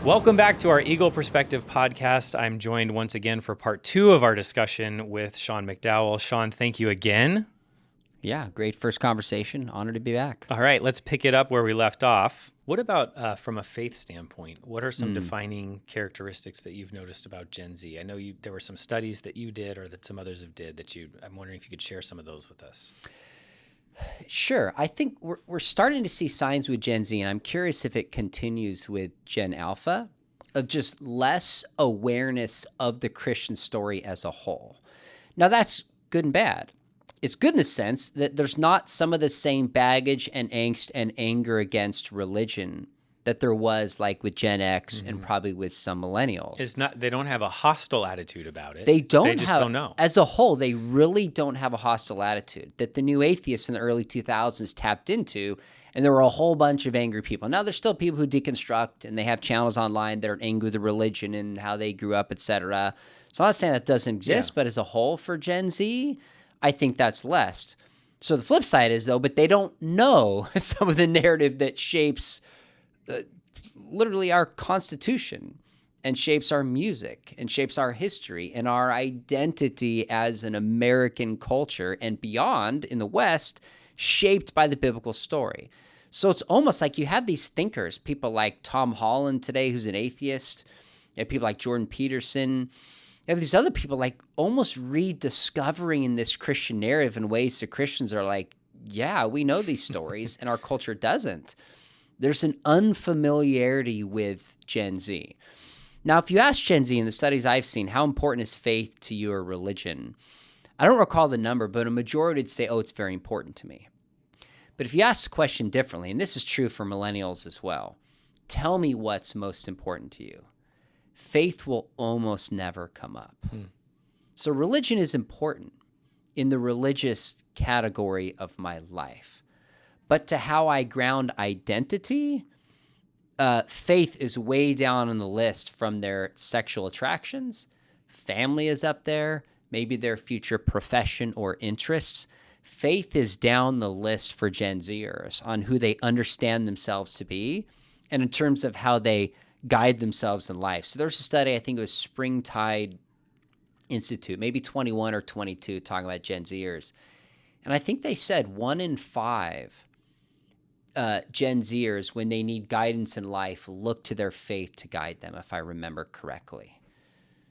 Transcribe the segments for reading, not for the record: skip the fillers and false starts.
Welcome back to our Eagle Perspective podcast. I'm joined once again for part 2 of our discussion with Sean McDowell. Sean, thank you again. Yeah, great first conversation. Honored to be back. All right, let's pick it up where we left off. What about from a faith standpoint? What are some defining characteristics that you've noticed about Gen Z? I know there were some studies that you did or that some others have did that I'm wondering if you could share some of those with us. Sure. I think we're starting to see signs with Gen Z, and I'm curious if it continues with Gen Alpha, of just less awareness of the Christian story as a whole. Now, that's good and bad. It's good in the sense that there's not some of the same baggage and angst and anger against religion that there was like with Gen X and probably with some millennials. They don't have a hostile attitude about it. They just don't know. As a whole, they really don't have a hostile attitude that the new atheists in the early 2000s tapped into, and there were a whole bunch of angry people. Now, there's still people who deconstruct, and they have channels online that are angry with the religion and how they grew up, etc. So I'm not saying that doesn't exist, but as a whole for Gen Z, I think that's less. So the flip side is, though, but they don't know some of the narrative that shapes literally our Constitution and shapes our music and shapes our history and our identity as an American culture and beyond in the West, shaped by the biblical story. So it's almost like you have these thinkers, people like Tom Holland today, who's an atheist, and people like Jordan Peterson. You have these other people like almost rediscovering this Christian narrative in ways that Christians are like, yeah, we know these stories and our culture doesn't. There's an unfamiliarity with Gen Z. Now, if you ask Gen Z in the studies I've seen, how important is faith to you or religion? I don't recall the number, but a majority would say, oh, it's very important to me. But if you ask the question differently, and this is true for millennials as well, tell me what's most important to you. Faith will almost never come up. So religion is important in the religious category of my life. But to how I ground identity, faith is way down on the list from their sexual attractions. Family is up there, maybe their future profession or interests. Faith is down the list for Gen Zers on who they understand themselves to be and in terms of how they guide themselves in life. So there's a study, I think it was Springtide Institute, maybe 21 or 22, talking about Gen Zers. And I think they said 1 in 5 Gen Zers, when they need guidance in life, look to their faith to guide them, if I remember correctly.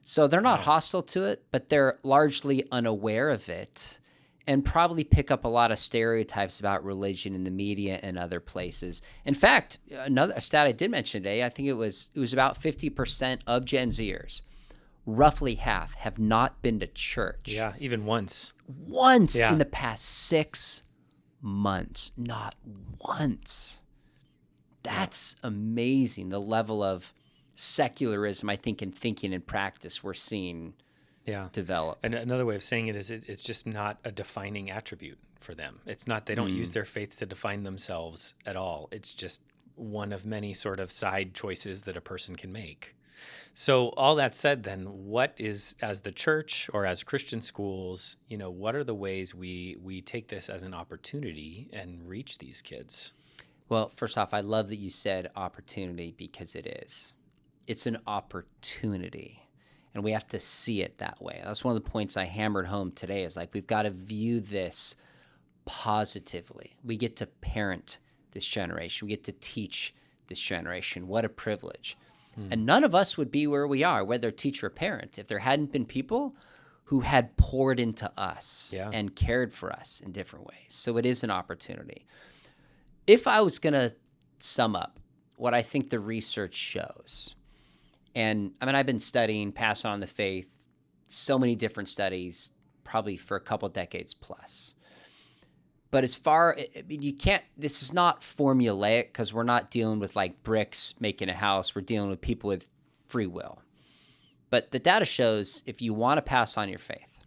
So they're not hostile to it, but they're largely unaware of it and probably pick up a lot of stereotypes about religion in the media and other places. In fact, a stat I did mention today, I think it was about 50% of Gen Zers, roughly half, have not been to church. Yeah, even once. In the past 6 months, not once. That's amazing, the level of secularism, I think, in thinking and practice we're seeing develop. And another way of saying it is it's just not a defining attribute for them. It's not, they don't use their faith to define themselves at all. It's just one of many sort of side choices that a person can make. So all that said, then, what is, as the church or as Christian schools, what are the ways we take this as an opportunity and reach these kids? Well, first off, I love that you said opportunity, because it is. It's an opportunity, and we have to see it that way. That's one of the points I hammered home today, is like, we've got to view this positively. We get to parent this generation. We get to teach this generation. What a privilege. And none of us would be where we are, whether teacher or parent, if there hadn't been people who had poured into us and cared for us in different ways. So it is an opportunity. If I was going to sum up what I think the research shows, and I mean, I've been studying Pass On the Faith, so many different studies, probably for a couple decades plus. But as far, I mean, you can't, this is not formulaic, because we're not dealing with like bricks making a house. We're dealing with people with free will. But the data shows if you want to pass on your faith,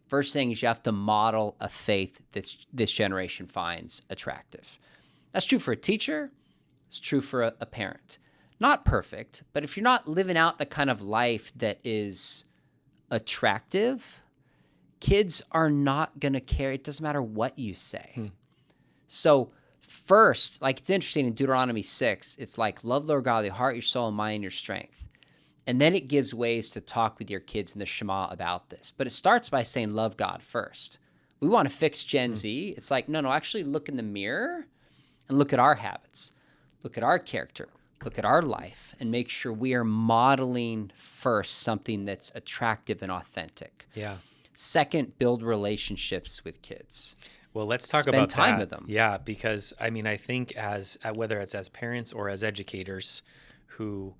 first thing is you have to model a faith that this generation finds attractive. That's true for a teacher. It's true for a parent. Not perfect, but if you're not living out the kind of life that is attractive, kids are not going to care. It doesn't matter what you say. So First, like it's interesting in Deuteronomy 6, it's like love the Lord God, your heart, your soul, and mind, your strength. And then it gives ways to talk with your kids in the Shema about this. But it starts by saying love God first. We want to fix Gen Z. It's like, no, actually look in the mirror and look at our habits, look at our character, look at our life, and make sure we are modeling first something that's attractive and authentic. Yeah. Second, build relationships with kids. Well, let's talk Spend about time that. with them. Yeah, because I mean, I think as whether it's as parents or as educators who,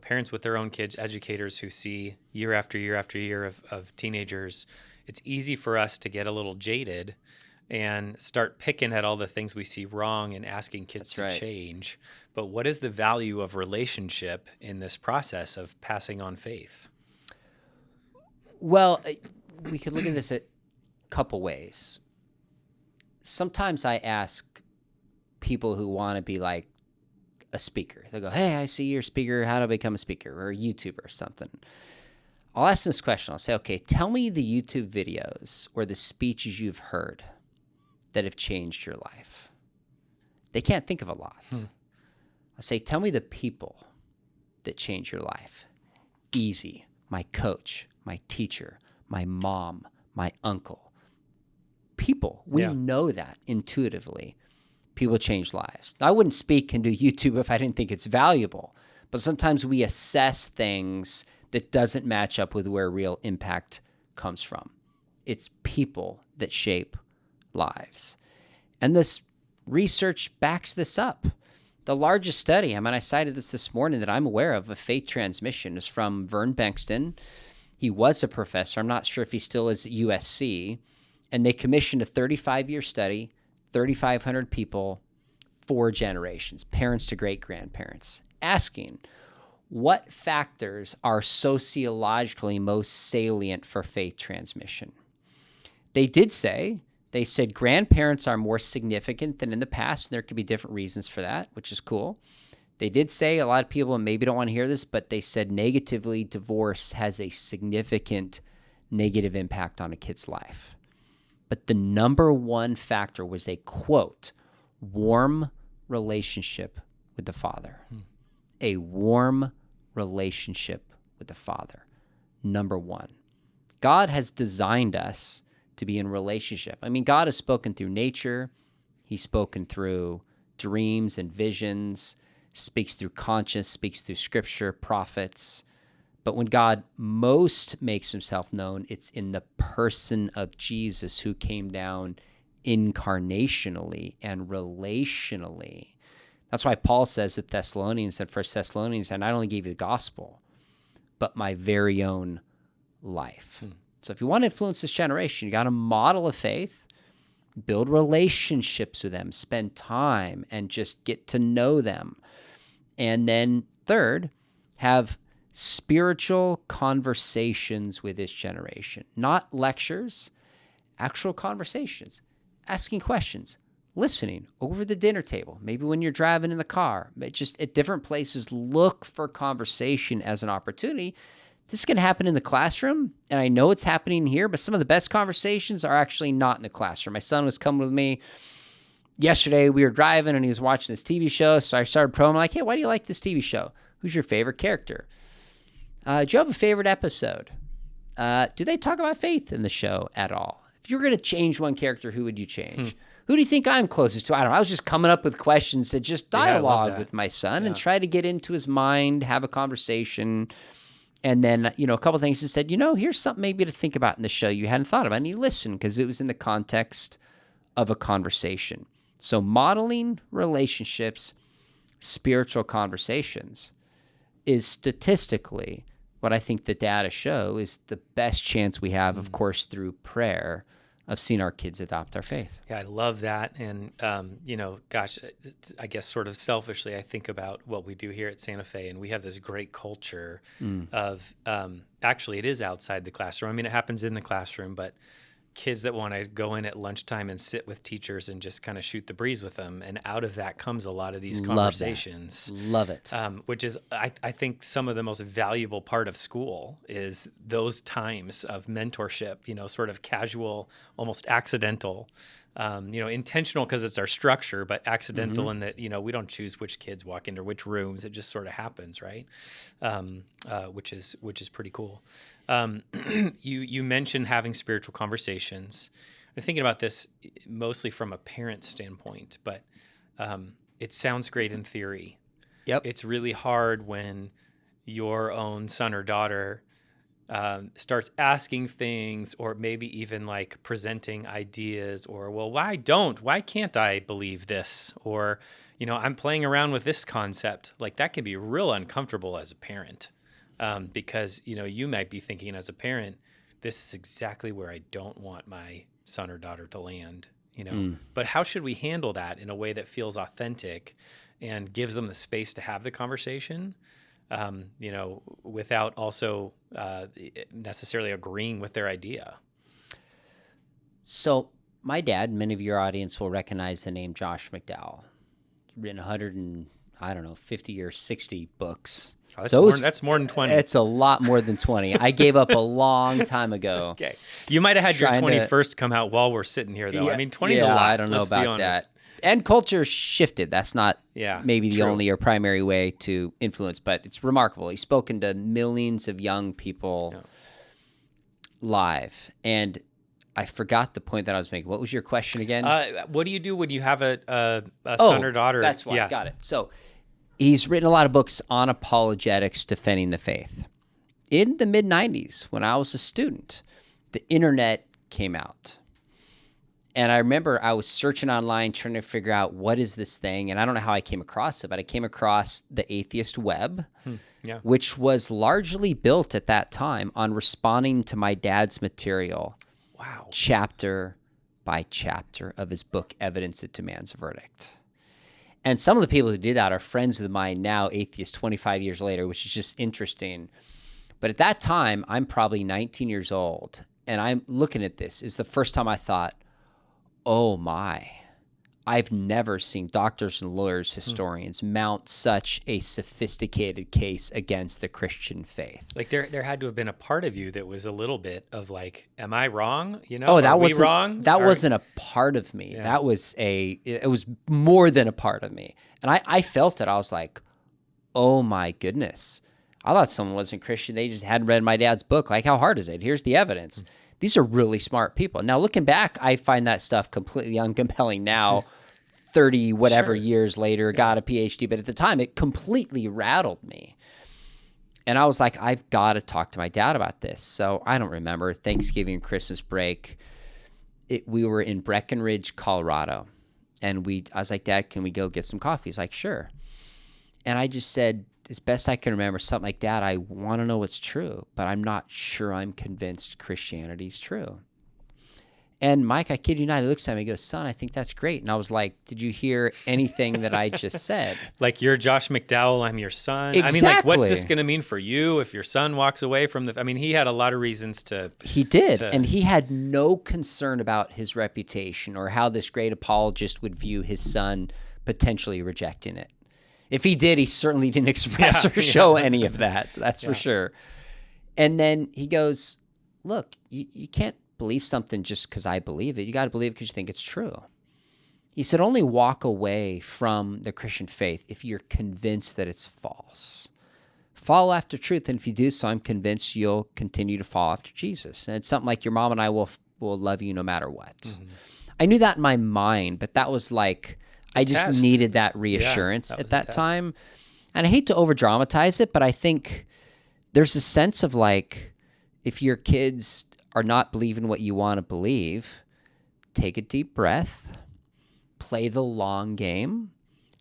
parents with their own kids, educators who see year after year after year of teenagers, it's easy for us to get a little jaded and start picking at all the things we see wrong and asking kids to change. But what is the value of relationship in this process of passing on faith? Well, we could look at this a couple ways. Sometimes I ask people who want to be like a speaker. They'll go, hey, I see you're a speaker. How do I become a speaker or a YouTuber or something? I'll ask them this question. I'll say, okay, tell me the YouTube videos or the speeches you've heard that have changed your life. They can't think of a lot. I'll say, tell me the people that change your life. Easy. My coach, my teacher, my mom, my uncle. People. We know that intuitively. People change lives. Now, I wouldn't speak and do YouTube if I didn't think it's valuable. But sometimes we assess things that doesn't match up with where real impact comes from. It's people that shape lives. And this research backs this up. The largest study, I cited this morning that I'm aware of faith transmission, is from Vern Bankston. He was a professor. I'm not sure if he still is at USC. And they commissioned a 35-year study, 3,500 people, 4 generations, parents to great-grandparents, asking what factors are sociologically most salient for faith transmission. They said grandparents are more significant than in the past, and there could be different reasons for that, which is cool. They did say, a lot of people maybe don't want to hear this, but they said negatively, divorce has a significant negative impact on a kid's life. But the number one factor was a, quote, warm relationship with the father. A warm relationship with the Father. Number one. God has designed us to be in relationship. God has spoken through nature. He's spoken through dreams and visions, speaks through conscience, speaks through scripture, prophets. But when God most makes himself known, it's in the person of Jesus, who came down incarnationally and relationally. That's why Paul says at Thessalonians and 1 Thessalonians, I not only gave you the gospel, but my very own life. So if you want to influence this generation, you got to model a faith, build relationships with them, spend time, and just get to know them. And then third, have spiritual conversations with this generation. Not lectures, actual conversations, asking questions, listening over the dinner table, maybe when you're driving in the car, but just at different places. Look for conversation as an opportunity. This can happen in the classroom, and I know it's happening here, but some of the best conversations are actually not in the classroom. My son was coming with me yesterday. We were driving, and he was watching this TV show, so I started probing. I'm like, hey, why do you like this TV show? Who's your favorite character? Do you have a favorite episode? Do they talk about faith in the show at all? If you were going to change one character, who would you change? Who do you think I'm closest to? I don't know. I was just coming up with questions to just dialogue with my son and try to get into his mind, have a conversation. And then, a couple of things he said, here's something maybe to think about in the show you hadn't thought about. And he listened because it was in the context of a conversation. So modeling relationships, spiritual conversations is statistically what I think the data show is the best chance we have, of course, through prayer, of seeing our kids adopt our faith. Yeah, I love that. And, I guess sort of selfishly, I think about what we do here at Santa Fe, and we have this great culture of, actually, it is outside the classroom. It happens in the classroom, but kids that want to go in at lunchtime and sit with teachers and just kind of shoot the breeze with them. And out of that comes a lot of these conversations. Love it. Which is, I think, some of the most valuable part of school is those times of mentorship, sort of casual, almost accidental Intentional because it's our structure, but accidental in that, we don't choose which kids walk into which rooms. It just sort of happens, right? Which is pretty cool. You mentioned having spiritual conversations. I'm thinking about this mostly from a parent standpoint, but it sounds great in theory. Yep. It's really hard when your own son or daughter starts asking things, or maybe even like presenting ideas, or, well, why can't I believe this? Or, I'm playing around with this concept. Like, that can be real uncomfortable as a parent, because, you might be thinking as a parent, this is exactly where I don't want my son or daughter to land, But how should we handle that in a way that feels authentic and gives them the space to have the conversation? Without also necessarily agreeing with their idea. So my dad, many of your audience will recognize the name Josh McDowell. He's written 50 or 60 books. Oh, that's more than 20. It's a lot more than 20. I gave up a long time ago. Okay. You might have had your 21st come out while we're sitting here, though. Yeah, I mean, 20 is a lot. I don't know about that. And culture shifted. That's not maybe the only or primary way to influence, but it's remarkable. He's spoken to millions of young people live. And I forgot the point that I was making. What was your question again? What do you do when you have a son or daughter? That's why. Got it. So he's written a lot of books on apologetics, defending the faith. In the mid-90s, when I was a student, the internet came out. And I remember I was searching online trying to figure out what is this thing. And I don't know how I came across it, but I came across the atheist web, which was largely built at that time on responding to my dad's material. Wow. Chapter by chapter of his book, Evidence That Demands a Verdict. And some of the people who did that are friends of mine now, atheists 25 years later, which is just interesting. But at that time, I'm probably 19 years old. And I'm looking at this. It's the first time I thought, oh my, I've never seen doctors and lawyers, historians mount such a sophisticated case against the Christian faith. Like there had to have been a part of you that was a little bit of like, am I wrong? That wasn't wrong. That wasn't a part of me. Yeah. That was it was more than a part of me. And I felt it. I was like, oh my goodness. I thought someone wasn't Christian. They just hadn't read my dad's book. Like, how hard is it? Here's the evidence. These are really smart people. Now, looking back, I find that stuff completely uncompelling now, 30 whatever years later, got a PhD. But at the time, it completely rattled me. And I was like, I've got to talk to my dad about this. So I don't remember, Thanksgiving, Christmas break. We were in Breckenridge, Colorado. And I was like, Dad, can we go get some coffee? He's like, sure. And I just said, as best I can remember, something like, Dad, I want to know what's true, but I'm not sure I'm convinced Christianity's true. And Mike, I kid you not, he looks at me and goes, son, I think that's great. And I was like, did you hear anything that I just said? Like, you're Josh McDowell, I'm your son. Exactly. I mean, like, what's this going to mean for you if your son walks away from the... I mean, he had a lot of reasons to... He did, and he had no concern about his reputation or how this great apologist would view his son potentially rejecting it. If he did, he certainly didn't express or show any of that. That's for sure. And then he goes, look, you can't believe something just because I believe it. You got to believe it because you think it's true. He said, only walk away from the Christian faith if you're convinced that it's false. Follow after truth, and if you do so, I'm convinced you'll continue to follow after Jesus. And it's something like your mom and I will love you no matter what. Mm-hmm. I knew that in my mind, but that was like... I just needed that reassurance at that time. And I hate to over dramatize it, but I think there's a sense of like, if your kids are not believing what you want to believe, take a deep breath, play the long game,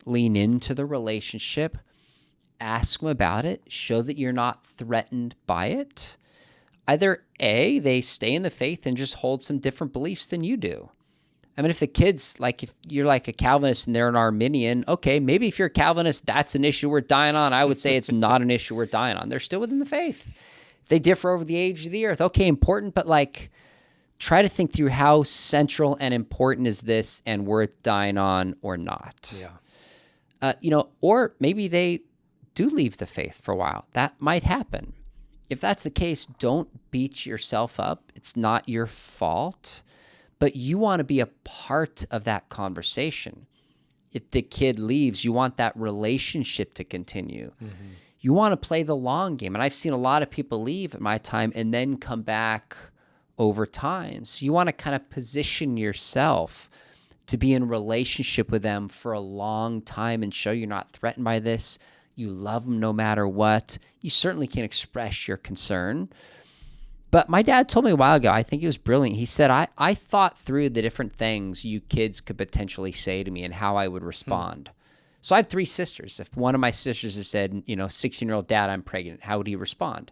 lean into the relationship, ask them about it, show that you're not threatened by it. Either A, they stay in the faith and just hold some different beliefs than you do. I mean, if the kids, like, if you're like a Calvinist and they're an Arminian, okay, maybe if you're a Calvinist, that's an issue worth dying on. I would say it's not an issue worth dying on. They're still within the faith. If they differ over the age of the earth, okay, important, but like, try to think through how central and important is this and worth dying on or not. Yeah. Or maybe they do leave the faith for a while. That might happen. If that's the case, don't beat yourself up. It's not your fault. but you want to be a part of that conversation. If the kid leaves, you want that relationship to continue. Mm-hmm. You want to play the long game. And I've seen a lot of people leave at my time and then come back over time. So you want to kind of position yourself to be in relationship with them for a long time and show you're not threatened by this. You love them no matter what. You certainly can express your concern. But my dad told me a while ago, I think it was brilliant. He said, I thought through the different things you kids could potentially say to me and how I would respond. So I have 3 sisters. If one of my sisters had said, 16-year-old dad, I'm pregnant, how would he respond?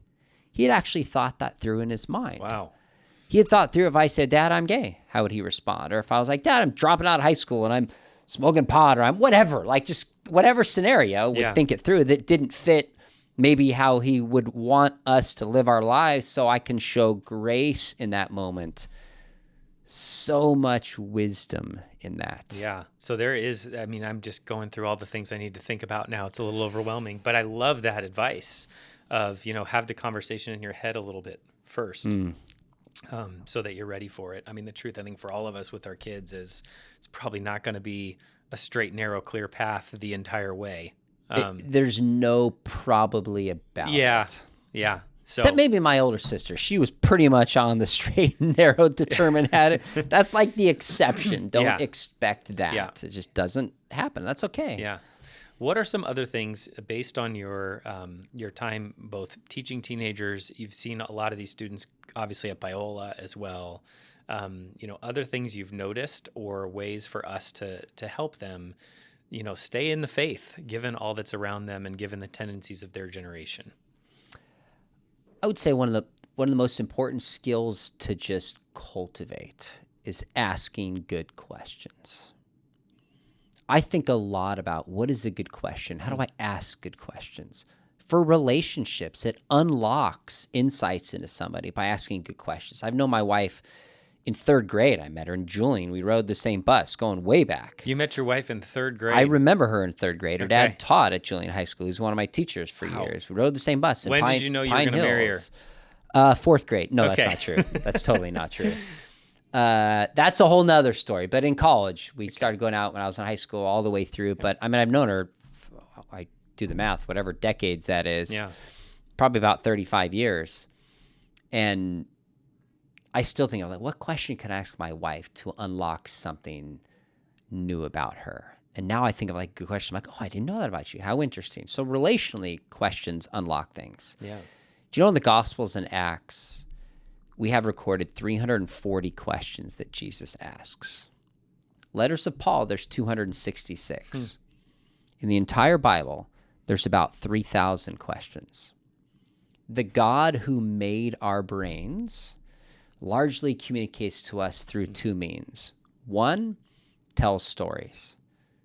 He had actually thought that through in his mind. Wow. He had thought through, if I said, Dad, I'm gay, how would he respond? Or if I was like, Dad, I'm dropping out of high school and I'm smoking pot, or I'm whatever, like just whatever scenario, would think it through that didn't fit maybe how he would want us to live our lives, so I can show grace in that moment. So much wisdom in that. Yeah. So there is, I'm just going through all the things I need to think about now. It's a little overwhelming, but I love that advice of, have the conversation in your head a little bit first. So that you're ready for it. The truth, I think, for all of us with our kids is it's probably not going to be a straight, narrow, clear path the entire way. There's no probably about it. Yeah. So, except maybe my older sister. She was pretty much on the straight and narrow, determined had it. That's like the exception. Don't expect that. Yeah. It just doesn't happen. That's okay. Yeah. What are some other things based on your time, both teaching teenagers? You've seen a lot of these students, obviously at Biola as well. Other things you've noticed or ways for us to help them, stay in the faith, given all that's around them and given the tendencies of their generation. I would say one of the most important skills to just cultivate is asking good questions. I think a lot about what is a good question? How do I ask good questions? For relationships, it unlocks insights into somebody by asking good questions. I've known my wife in 3rd grade. I met her in Julian. We rode the same bus going way back. You met your wife in 3rd grade? I remember her in 3rd grade. Her dad taught at Julian High School. He was one of my teachers for years. We rode the same bus in When Pine, did you know you were Pine going to marry her? Hills. 4th grade. No, that's not true. That's totally not true. That's a whole nother story. But in college, we started going out when I was in high school all the way through. But I've known her, I do the math, whatever decades that is, probably about 35 years. And I still think of what question can I ask my wife to unlock something new about her? And now I think of good question. I'm like, I didn't know that about you. How interesting. So relationally, questions unlock things. Yeah. Do you know in the Gospels and Acts, we have recorded 340 questions that Jesus asks. Letters of Paul, there's 266. In the entire Bible, there's about 3,000 questions. The God who made our brains largely communicates to us through 2 means. One, tells stories.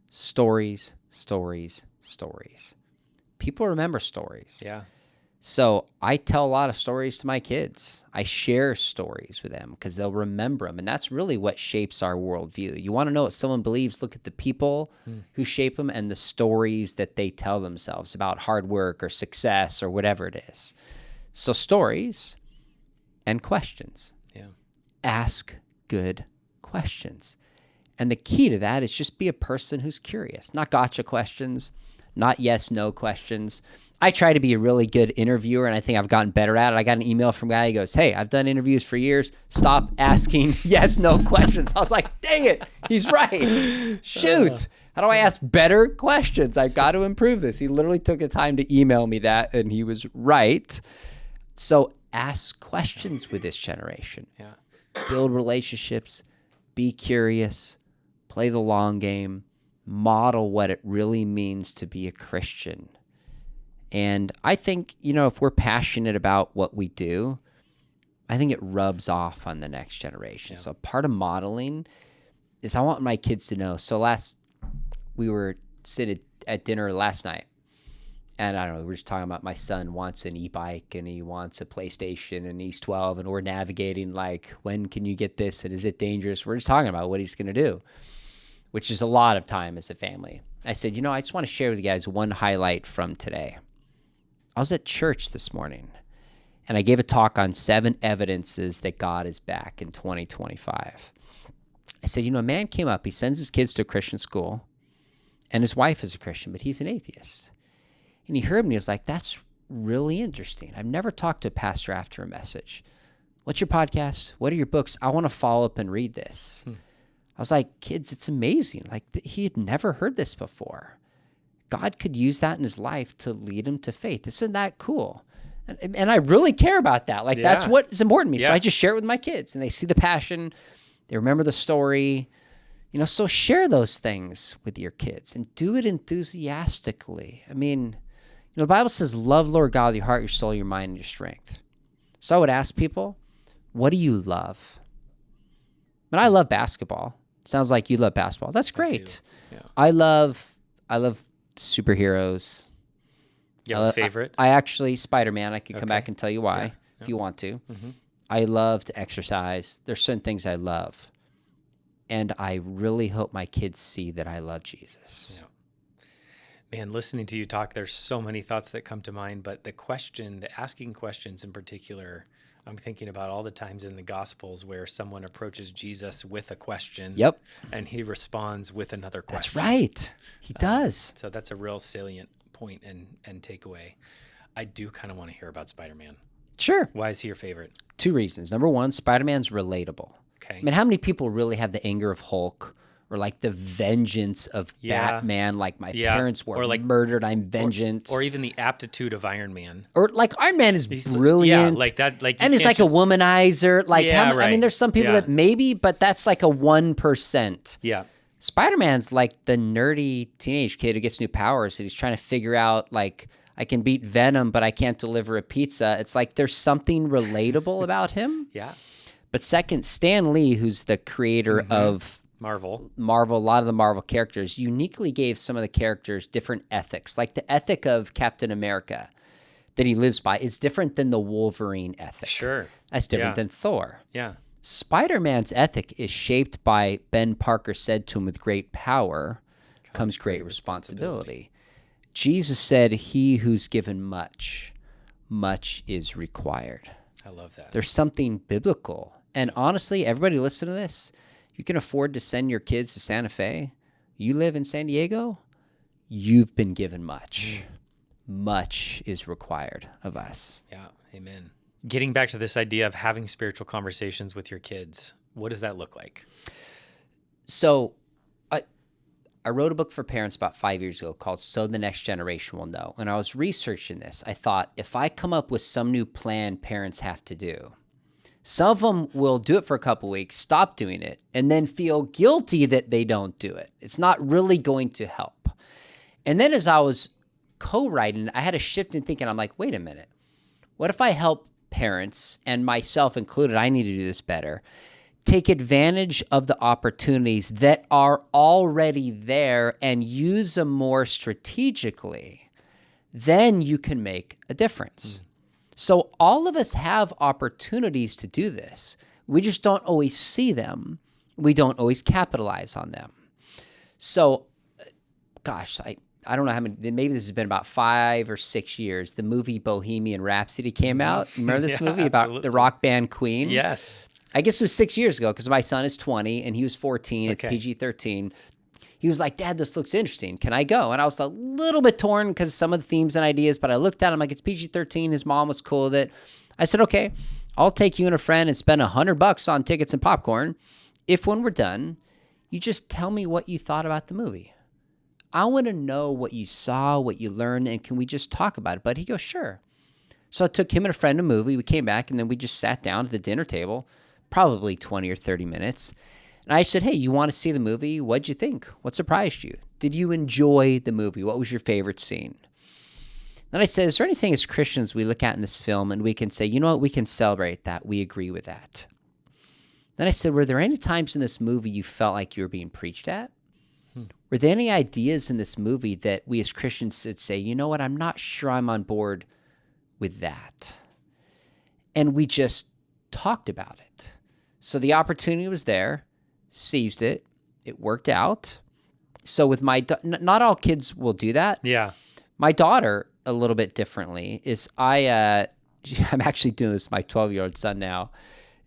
Stories, stories, stories. People remember stories. Yeah. So I tell a lot of stories to my kids. I share stories with them because they'll remember them. And that's really what shapes our worldview. You want to know what someone believes, look at the people who shape them and the stories that they tell themselves about hard work or success or whatever it is. So stories and questions. Yeah. Ask good questions. And the key to that is just be a person who's curious. Not gotcha questions, not yes, no questions. I try to be a really good interviewer, and I think I've gotten better at it. I got an email from a guy who goes, hey, I've done interviews for years. Stop asking yes, no questions. I was like, dang it, he's right. Shoot. How do I ask better questions? I've got to improve this. He literally took the time to email me that, and he was right. So ask questions with this generation. Yeah. Build relationships. Be curious. Play the long game. Model what it really means to be a Christian. And I think, if we're passionate about what we do, I think it rubs off on the next generation. Yeah. So part of modeling is I want my kids to know. So we were sitting at dinner last night, and I don't know, we were just talking about my son wants an e-bike and he wants a PlayStation and he's 12 and we're navigating when can you get this and is it dangerous? We're just talking about what he's going to do, which is a lot of time as a family. I said, I just want to share with you guys one highlight from today. I was at church this morning, and I gave a talk on 7 evidences that God is back in 2025. I said, a man came up, he sends his kids to a Christian school, and his wife is a Christian, but he's an atheist. And he heard me, he was like, that's really interesting. I've never talked to a pastor after a message. What's your podcast? What are your books? I want to follow up and read this. I was like, kids, it's amazing. Like, he had never heard this before. God could use that in his life to lead him to faith. Isn't that cool? And I really care about that. Like, that's what is important to me. So I just share it with my kids, and they see the passion. They remember the story. So share those things with your kids and do it enthusiastically. I mean, the Bible says, love Lord God with your heart, your soul, your mind, and your strength. So I would ask people, what do you love? And I love basketball. Sounds like you love basketball. That's great. I love superheroes. You have a favorite? I actually, Spider-Man, I could come back and tell you why if you want to. I love to exercise. There's certain things I love. And I really hope my kids see that I love Jesus. Man, listening to you talk, there's so many thoughts that come to mind, but the asking questions in particular, I'm thinking about all the times in the Gospels where someone approaches Jesus with a question. Yep. And he responds with another question. That's right. He does. So that's a real salient point and takeaway. I do kind of want to hear about Spider-Man. Sure. Why is he your favorite? 2 reasons. Number one, Spider-Man's relatable. Okay. I mean, how many people really have the anger of Hulk or like the vengeance of Batman? Like, my parents were murdered, I'm vengeance. Or even the aptitude of Iron Man. Or like Iron Man is brilliant. Yeah, like that. Like, and he's like a womanizer. Like, I mean, there's some people that maybe, but that's like a 1%. Yeah. Spider-Man's like the nerdy teenage kid who gets new powers and he's trying to figure out, like, I can beat Venom, but I can't deliver a pizza. It's like there's something relatable about him. Yeah. But second, Stan Lee, who's the creator of Marvel, a lot of the Marvel characters, uniquely gave some of the characters different ethics. Like the ethic of Captain America that he lives by is different than the Wolverine ethic. Sure. That's different than Thor. Yeah. Spider-Man's ethic is shaped by Ben Parker said to him, with great power comes great responsibility. Jesus said, he who's given much, much is required. I love that. There's something biblical. And honestly, everybody listen to this. You can afford to send your kids to Santa Fe. You live in San Diego. You've been given much. Much is required of us. Yeah. Amen. Getting back to this idea of having spiritual conversations with your kids, what does that look like? So I wrote a book for parents about 5 years ago called So the Next Generation Will Know. And I was researching this. I thought, if I come up with some new plan parents have to do, some of them will do it for a couple weeks, stop doing it, and then feel guilty that they don't do it. It's not really going to help. And then as I was co-writing, I had a shift in thinking. I'm like, wait a minute. What if I help parents, and myself included, I need to do this better, take advantage of the opportunities that are already there and use them more strategically? Then you can make a difference. So all of us have opportunities to do this. We just don't always see them. We don't always capitalize on them. So, gosh, I don't know how many, maybe this has been about 5 or 6 years. The movie Bohemian Rhapsody came out. Remember this movie about the rock band Queen? Yes. I guess it was 6 years ago because my son is 20 and he was 14. It's PG-13. He was like, Dad, this looks interesting. Can I go? And I was a little bit torn because some of the themes and ideas, but I looked at him like, it's PG-13. His mom was cool with it. I said, okay, I'll take you and a friend and spend $100 on tickets and popcorn. If when we're done, you just tell me what you thought about the movie. I want to know what you saw, what you learned, and can we just talk about it? But he goes, sure. So I took him and a friend a movie. We came back, and then we just sat down at the dinner table, probably 20 or 30 minutes. And I said, hey, you want to see the movie? What'd you think? What surprised you? Did you enjoy the movie? What was your favorite scene? Then I said, is there anything as Christians we look at in this film and we can say, you know what, we can celebrate that. We agree with that. Then I said, were there any times in this movie you felt like you were being preached at? Were there any ideas in this movie that we as Christians should say, you know what, I'm not sure I'm on board with that? And we just talked about it. So the opportunity was there, seized it, it worked out. So with not all kids will do that. Yeah. My daughter, a little bit differently, is I'm actually doing this with my 12-year-old son now,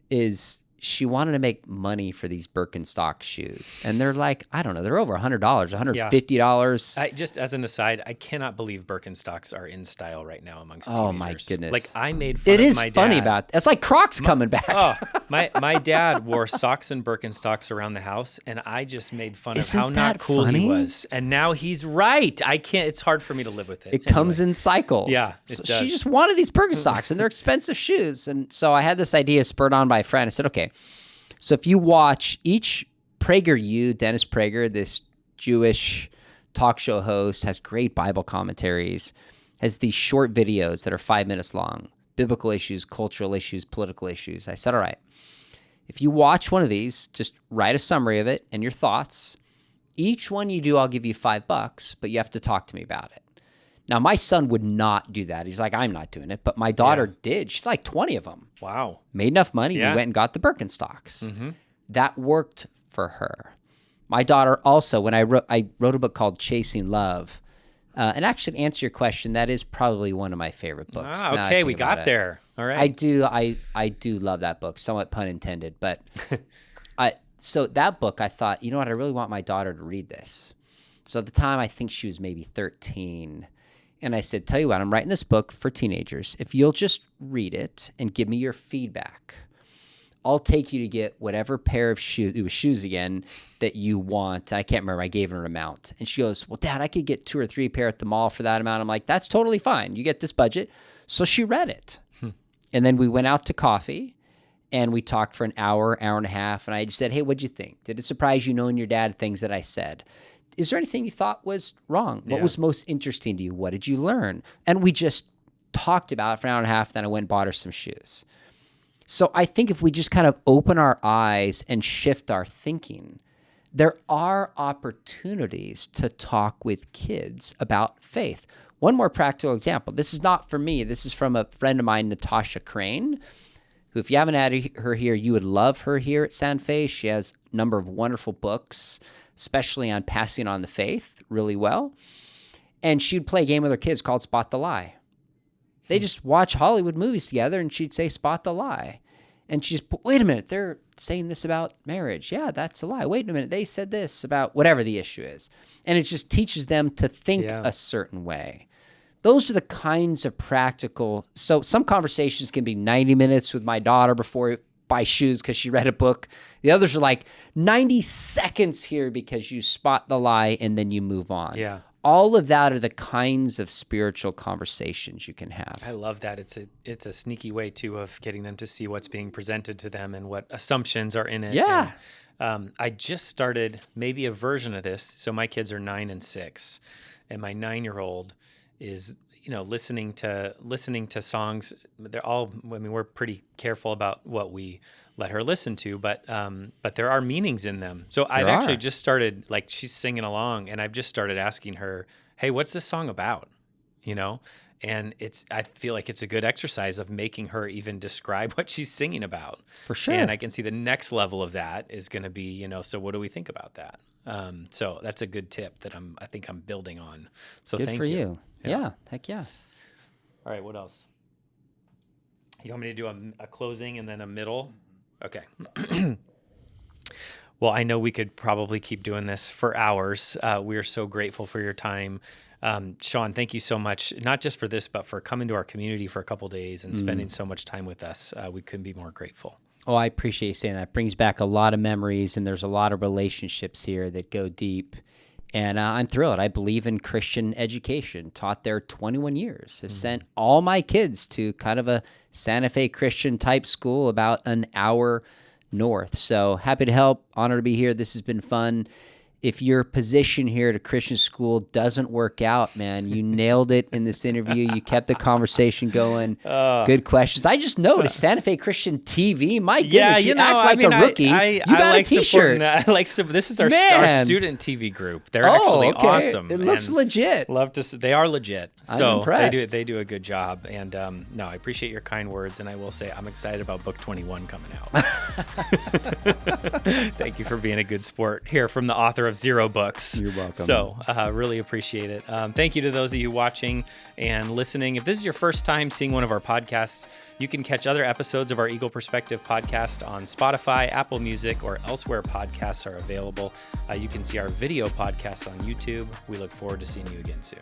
is she wanted to make money for these Birkenstock shoes. And they're like, I don't know, they're over $100, $150. Just as an aside, I cannot believe Birkenstocks are in style right now amongst teenagers. Oh my goodness. Like I made fun It of is my funny dad. about it's like Crocs coming back. My dad wore socks and Birkenstocks around the house, and I just made fun Isn't of how not that cool funny? he was. And now he's right. I can't. It's hard for me to live with it. It comes in cycles. Yeah, it So does. she just wanted these Birkenstocks, and they're expensive shoes. And so I had this idea spurred on by a friend. I said, okay, so if you watch each PragerU, Dennis Prager, this Jewish talk show host, has great Bible commentaries, has these short videos that are 5 minutes long, biblical issues, cultural issues, political issues. I said, all right, if you watch one of these, just write a summary of it and your thoughts. Each one you do, I'll give you $5, but you have to talk to me about it. Now, my son would not do that. He's like, I'm not doing it. But my daughter did. She liked 20 of them. Wow. Made enough money. Yeah. We went and got the Birkenstocks. Mm-hmm. That worked for her. My daughter also, when I wrote a book called Chasing Love. And actually, to answer your question, that is probably one of my favorite books. Ah, now I okay, think we about got it. there. All right. I do love that book, somewhat pun intended. But so that book, I thought, you know what, I really want my daughter to read this. So at the time, I think she was maybe 13. And I said, tell you what, I'm writing this book for teenagers. If you'll just read it and give me your feedback, I'll take you to get whatever pair of shoes, it was shoes again, that you want. I can't remember. I gave her an amount. And she goes, well, Dad, I could get 2 or 3 pair at the mall for that amount. I'm like, that's totally fine. You get this budget. So she read it. And then we went out to coffee and we talked for an hour and a half. And I just said, hey, what'd you think? Did it surprise you knowing your dad things that I said? Is there anything you thought was wrong? What was most interesting to you? What did you learn? And we just talked about it for an hour and a half. Then I went and bought her some shoes. So I think if we just kind of open our eyes and shift our thinking, there are opportunities to talk with kids about faith. One more practical example. This is not from me. This is from a friend of mine, Natasha Crane, who, if you haven't had her here, you would love her here at San Fe. She has a number of wonderful books, especially on passing on the faith really well. And she'd play a game with her kids called Spot the Lie. They just watch Hollywood movies together, and she'd say, spot the lie. And she's, wait a minute, they're saying this about marriage. Yeah, that's a lie. Wait a minute, they said this about whatever the issue is. And it just teaches them to think a certain way. Those are the kinds of practical. So some conversations can be 90 minutes with my daughter before I buy shoes because she read a book. The others are like 90 seconds here because you spot the lie and then you move on. Yeah. All of that are the kinds of spiritual conversations you can have. I love that. It's a sneaky way too of getting them to see what's being presented to them and what assumptions are in it. Yeah. And, I just started maybe a version of this. So my kids are 9 and 6, and my 9-year-old is, listening to songs. They're all, we're pretty careful about what we let her listen to, but there are meanings in them. So I've actually just started, like, she's singing along, and I've just started asking her, hey, what's this song about? And I feel like it's a good exercise of making her even describe what she's singing about. For sure. And I can see the next level of that is going to be, so what do we think about that? So that's a good tip that I think I'm building on. So Good thank for you. Yeah. Yeah. Heck yeah. All right, what else? You want me to do a closing and then a middle? Okay. Well, I know we could probably keep doing this for hours. We are so grateful for your time. Sean, thank you so much, not just for this, but for coming to our community for a couple days and spending so much time with us. We couldn't be more grateful. Oh, I appreciate you saying that. It brings back a lot of memories, and there's a lot of relationships here that go deep. And I'm thrilled. I believe in Christian education. Taught there 21 years. Have sent all my kids to kind of a Santa Fe Christian type school about an hour north. So happy to help. Honored to be here. This has been fun. If your position here at a Christian school doesn't work out, man, you nailed it in this interview. You kept the conversation going. Good questions. I just noticed Santa Fe Christian TV. My goodness, you act like a rookie. You got a T-shirt. This is our student TV group. They're actually awesome. It looks legit. Love to. They are legit. I'm So impressed. they do a good job. And no, I appreciate your kind words. And I will say I'm excited about book 21 coming out. Thank you for being a good sport. Here from the author of 0 books. You're welcome. So really appreciate it. Thank you to those of you watching and listening. If this is your first time seeing one of our podcasts, you can catch other episodes of our Eagle Perspective podcast on Spotify, Apple Music, or elsewhere podcasts are available. You can see our video podcasts on YouTube. We look forward to seeing you again soon.